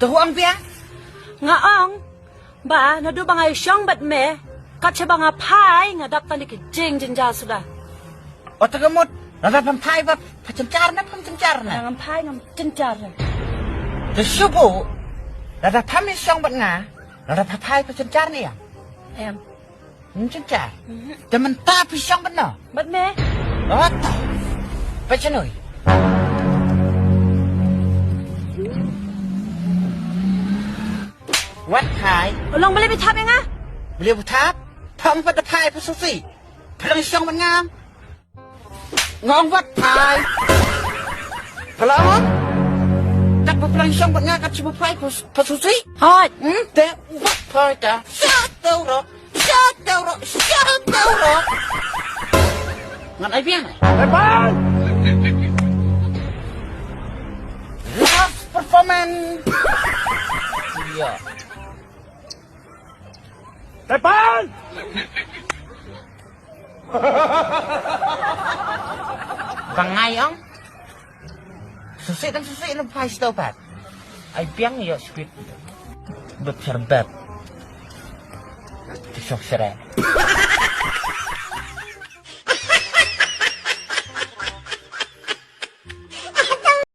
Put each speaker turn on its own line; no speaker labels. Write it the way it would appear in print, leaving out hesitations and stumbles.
Tuh ang biya?
Nga ang, ba, nado ba nga siyang bat me, katsa ba nga pay, nga dapat ni kijing jinja suda.
O tagamot, nadapampay ba? Pacamcar na.
Nga pay nga jinjar.
Subo, nadapami siyang bat nga, nadapapay pacamcar niya.
Em,
Jinjar. Daman tapi siyang bat na.
bat me?
Oto. Pacanoy. What pie?
Ulang balik bitapin nga?
Beliau betap? Pang pada pie pasusi. Pelang siyang bat nga. Ngong what pie? Pelang? Tak pelang siyang bat nga kat sibu pie pasusi?
Hot!
Te what pie ta? Shut euro. Ngan ay biyan.
Tepan!
Last performance. Iya.
Tepan!
Bangayong. Susi ng pie stopat. Ay biyan iyo script. Beserbat. Tisok sere.